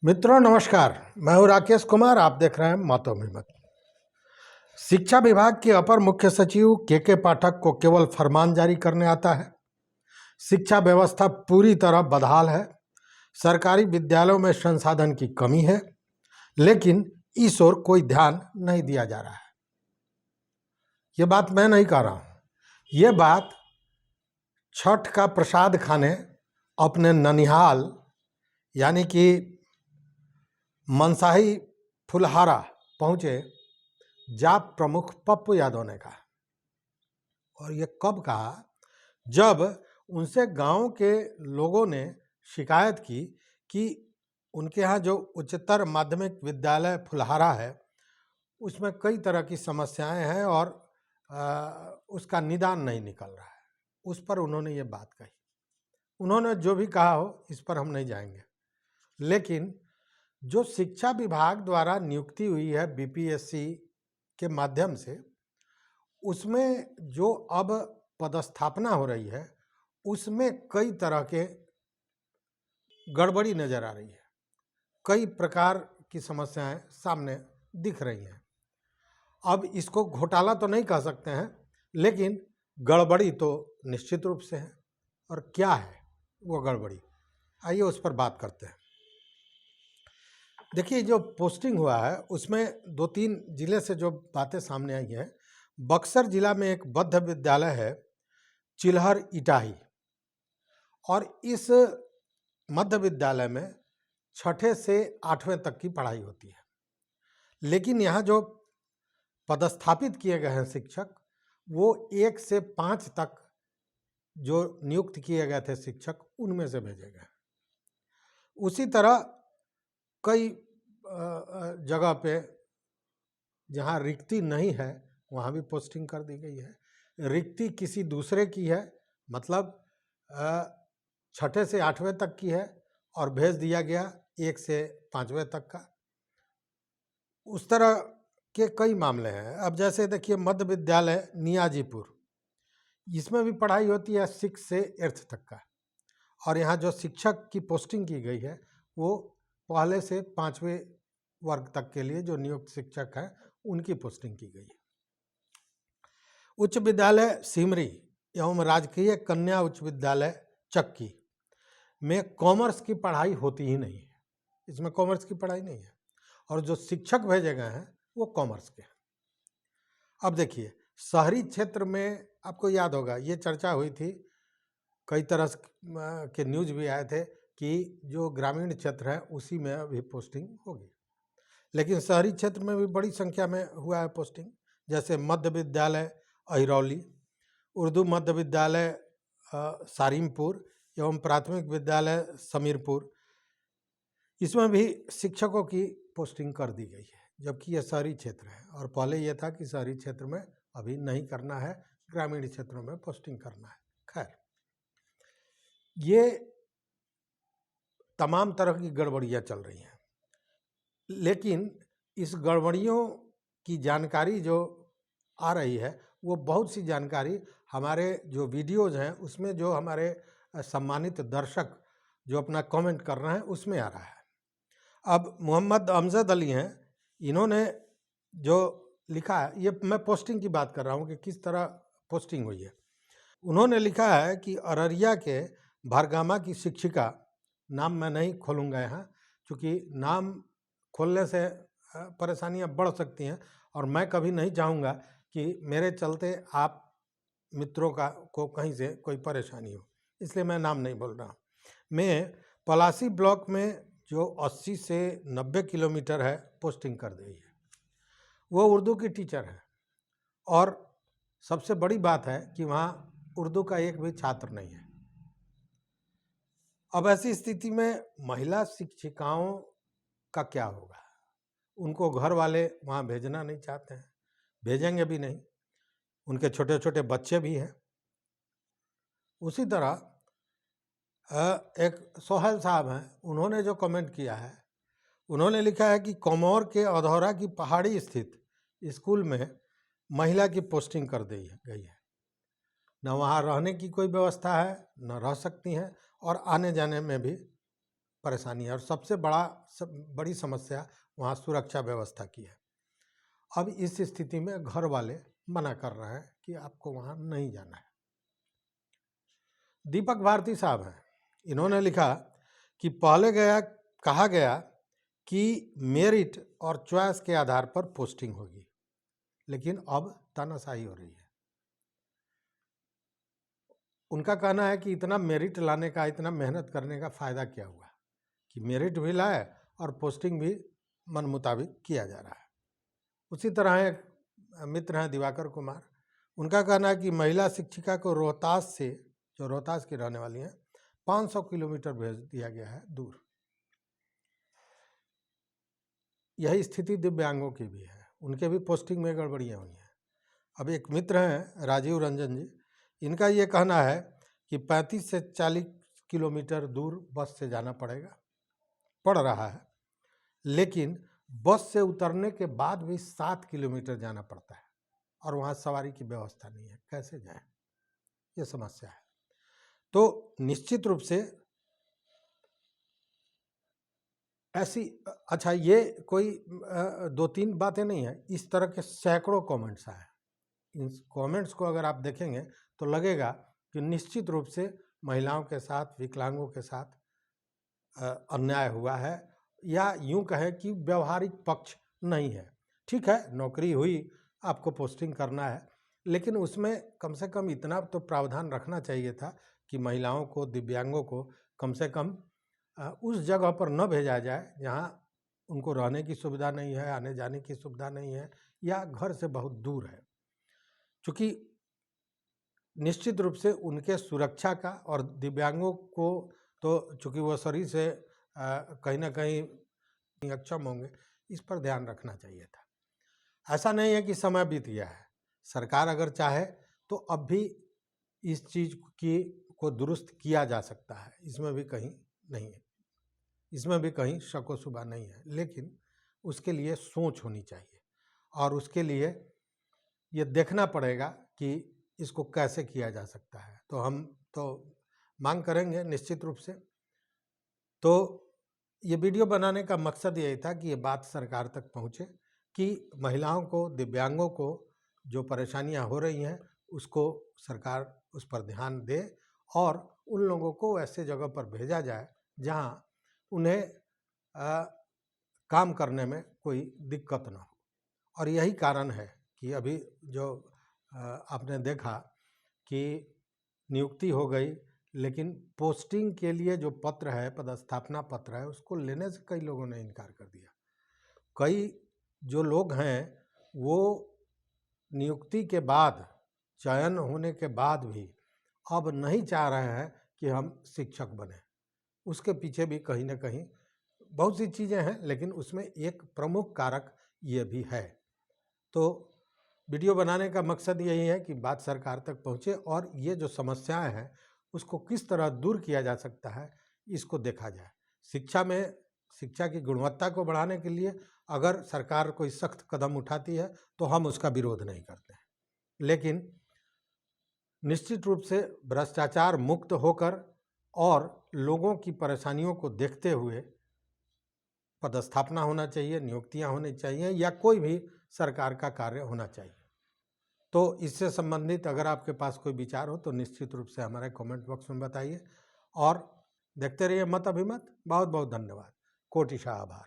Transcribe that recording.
मित्रों नमस्कार, मैं हूं राकेश कुमार। आप देख रहे हैं मातोम हिम्मत। शिक्षा विभाग के अपर मुख्य सचिव के पाठक को केवल फरमान जारी करने आता है। शिक्षा व्यवस्था पूरी तरह बदहाल है। सरकारी विद्यालयों में संसाधन की कमी है, लेकिन इस ओर कोई ध्यान नहीं दिया जा रहा है। ये बात मैं नहीं कह रहा हूं, ये बात छठ का प्रसाद खाने अपने ननिहाल यानी कि मनसाही फुलहारा पहुंचे जाप प्रमुख पप्पू यादव ने कहा। और ये कब कहा? जब उनसे गांव के लोगों ने शिकायत की कि उनके यहाँ जो उच्चतर माध्यमिक विद्यालय फुलहारा है उसमें कई तरह की समस्याएं हैं और उसका निदान नहीं निकल रहा है। उस पर उन्होंने ये बात कही। उन्होंने जो भी कहा हो इस पर हम नहीं जाएंगे, लेकिन जो शिक्षा विभाग द्वारा नियुक्ति हुई है बीपीएससी के माध्यम से, उसमें जो अब पदस्थापना हो रही है उसमें कई तरह के गड़बड़ी नजर आ रही है। कई प्रकार की समस्याएं सामने दिख रही हैं। अब इसको घोटाला तो नहीं कह सकते हैं, लेकिन गड़बड़ी तो निश्चित रूप से है। और क्या है वो गड़बड़ी, आइए उस पर बात करते हैं। देखिए, जो पोस्टिंग हुआ है उसमें 2-3 जिले से जो बातें सामने आई हैं। बक्सर जिला में एक बौद्ध विद्यालय है चिल्हर इटाही, और इस मध्य विद्यालय में 6ठे से 8वें तक की पढ़ाई होती है। लेकिन यहाँ जो पदस्थापित किए गए हैं शिक्षक, वो 1 से 5 तक जो नियुक्त किए गए थे शिक्षक, उनमें से भेजे गए। उसी तरह कई जगह पे जहाँ रिक्ति नहीं है वहाँ भी पोस्टिंग कर दी गई है। रिक्ति किसी दूसरे की है, मतलब 6ठे से 8वें तक की है और भेज दिया गया 1 से 5वें तक का। उस तरह के कई मामले हैं। अब जैसे देखिए मध्य विद्यालय नियाजीपुर, इसमें भी पढ़ाई होती है 6 से 8th तक का, और यहाँ जो शिक्षक की पोस्टिंग की गई है वो पहले से 5वें वर्ग तक के लिए जो नियुक्त शिक्षक हैं उनकी पोस्टिंग की गई है। उच्च विद्यालय सिमरी एवं राजकीय कन्या उच्च विद्यालय चक्की में कॉमर्स की पढ़ाई होती ही नहीं है। इसमें कॉमर्स की पढ़ाई नहीं है, और जो शिक्षक भेजे गए हैं वो कॉमर्स के हैं। अब देखिए, शहरी क्षेत्र में आपको याद होगा ये चर्चा हुई थी, कई तरह के न्यूज भी आए थे कि जो ग्रामीण क्षेत्र है उसी में अभी पोस्टिंग होगी। लेकिन शहरी क्षेत्र में भी बड़ी संख्या में हुआ है पोस्टिंग, जैसे मध्य विद्यालय अहिरौली, उर्दू मध्य विद्यालय सारिमपुर एवं प्राथमिक विद्यालय समीरपुर, इसमें भी शिक्षकों की पोस्टिंग कर दी गई है, जबकि यह शहरी क्षेत्र है। और पहले यह था कि शहरी क्षेत्र में अभी नहीं करना है, ग्रामीण क्षेत्रों में पोस्टिंग करना है। खैर, ये तमाम तरह की गड़बड़ियाँ चल रही हैं, लेकिन इस गड़बड़ियों की जानकारी जो आ रही है वो बहुत सी जानकारी हमारे जो वीडियोज़ हैं उसमें जो हमारे सम्मानित दर्शक जो अपना कमेंट कर रहे हैं उसमें आ रहा है। अब मोहम्मद अमजद अली हैं, इन्होंने जो लिखा है, ये मैं पोस्टिंग की बात कर रहा हूँ कि किस तरह पोस्टिंग हुई है। उन्होंने लिखा है कि अररिया के भरगामा की शिक्षिका, नाम मैं नहीं खोलूँगा यहाँ क्योंकि नाम खोलने से परेशानियाँ बढ़ सकती हैं, और मैं कभी नहीं चाहूँगा कि मेरे चलते आप मित्रों को कहीं से कोई परेशानी हो, इसलिए मैं नाम नहीं बोल रहा। मैं पलासी ब्लॉक में जो 80 से 90 किलोमीटर है पोस्टिंग कर दी है। वो उर्दू की टीचर है, और सबसे बड़ी बात है कि वहाँ उर्दू का एक भी छात्र नहीं है। अब ऐसी स्थिति में महिला शिक्षिकाओं का क्या होगा? उनको घर वाले वहाँ भेजना नहीं चाहते हैं, भेजेंगे भी नहीं, उनके छोटे छोटे बच्चे भी हैं। उसी तरह एक सोहेल साहब हैं, उन्होंने जो कमेंट किया है, उन्होंने लिखा है कि कमौर के अधौरा की पहाड़ी स्थित स्कूल में महिला की पोस्टिंग कर दी गई है। न वहाँ रहने की कोई व्यवस्था है, न रह सकती हैं, और आने जाने में भी परेशानी है और सबसे बड़ी समस्या वहाँ सुरक्षा व्यवस्था की है। अब इस स्थिति में घर वाले मना कर रहे हैं कि आपको वहाँ नहीं जाना है। दीपक भारती साहब हैं, इन्होंने लिखा कि पहले कहा गया कि मेरिट और चॉइस के आधार पर पोस्टिंग होगी, लेकिन अब तानाशाही हो रही है। उनका कहना है कि इतना मेरिट लाने का, इतना मेहनत करने का फ़ायदा क्या हुआ कि मेरिट भी लाए और पोस्टिंग भी मन मुताबिक किया जा रहा है। उसी तरह एक मित्र हैं दिवाकर कुमार, उनका कहना है कि महिला शिक्षिका को रोहतास से, जो रोहतास की रहने वाली हैं, 500 किलोमीटर भेज दिया गया है दूर। यही स्थिति दिव्यांगों की भी है, उनके भी पोस्टिंग में गड़बड़ियाँ हुई हैं। अब एक मित्र हैं राजीव रंजन जी, इनका ये कहना है कि 35 से 40 किलोमीटर दूर बस से जाना पड़ रहा है, लेकिन बस से उतरने के बाद भी 7 किलोमीटर जाना पड़ता है और वहाँ सवारी की व्यवस्था नहीं है, कैसे जाएं? ये समस्या है। तो निश्चित रूप से ऐसी, अच्छा ये कोई 2-3 बातें नहीं है, इस तरह के सैकड़ों कमेंट्स आए। इन कमेंट्स को अगर आप देखेंगे तो लगेगा कि निश्चित रूप से महिलाओं के साथ, विकलांगों के साथ अन्याय हुआ है, या यूं कहें कि व्यवहारिक पक्ष नहीं है। ठीक है, नौकरी हुई, आपको पोस्टिंग करना है, लेकिन उसमें कम से कम इतना तो प्रावधान रखना चाहिए था कि महिलाओं को, दिव्यांगों को कम से कम उस जगह पर न भेजा जाए जहां उनको रहने की सुविधा नहीं है, आने जाने की सुविधा नहीं है, या घर से बहुत दूर है। चूँकि निश्चित रूप से उनके सुरक्षा का और दिव्यांगों को तो चूँकि वो शरीर से कहीं ना कहीं अक्षम होंगे, इस पर ध्यान रखना चाहिए था। ऐसा नहीं है कि समय बीत गया है, सरकार अगर चाहे तो अब भी इस चीज़ को दुरुस्त किया जा सकता है, इसमें भी कहीं नहीं है, इसमें भी कहीं शक व शुबा नहीं है, लेकिन उसके लिए सोच होनी चाहिए और उसके लिए ये देखना पड़ेगा कि इसको कैसे किया जा सकता है। तो हम तो मांग करेंगे निश्चित रूप से। तो ये वीडियो बनाने का मकसद यही था कि ये बात सरकार तक पहुँचे कि महिलाओं को, दिव्यांगों को जो परेशानियां हो रही हैं उसको सरकार उस पर ध्यान दे और उन लोगों को ऐसे जगह पर भेजा जाए जहां उन्हें काम करने में कोई दिक्कत ना हो। और यही कारण है कि अभी जो आपने देखा कि नियुक्ति हो गई, लेकिन पोस्टिंग के लिए जो पत्र है, पदस्थापना पत्र है, उसको लेने से कई लोगों ने इनकार कर दिया। कई जो लोग हैं वो नियुक्ति के बाद, चयन होने के बाद भी अब नहीं चाह रहे हैं कि हम शिक्षक बने। उसके पीछे भी कहीं ना कहीं बहुत सी चीज़ें हैं, लेकिन उसमें एक प्रमुख कारक ये भी है। तो वीडियो बनाने का मकसद यही है कि बात सरकार तक पहुँचे और ये जो समस्याएं हैं उसको किस तरह दूर किया जा सकता है, इसको देखा जाए। शिक्षा की गुणवत्ता को बढ़ाने के लिए अगर सरकार कोई सख्त कदम उठाती है तो हम उसका विरोध नहीं करते हैं, लेकिन निश्चित रूप से भ्रष्टाचार मुक्त होकर और लोगों की परेशानियों को देखते हुए पदस्थापना होना चाहिए, नियुक्तियां होनी चाहिए, या कोई भी सरकार का कार्य होना चाहिए। तो इससे संबंधित अगर आपके पास कोई विचार हो तो निश्चित रूप से हमारे कमेंट बॉक्स में बताइए और देखते रहिए मत अभिमत। बहुत बहुत धन्यवाद, कोटिशाह आभार।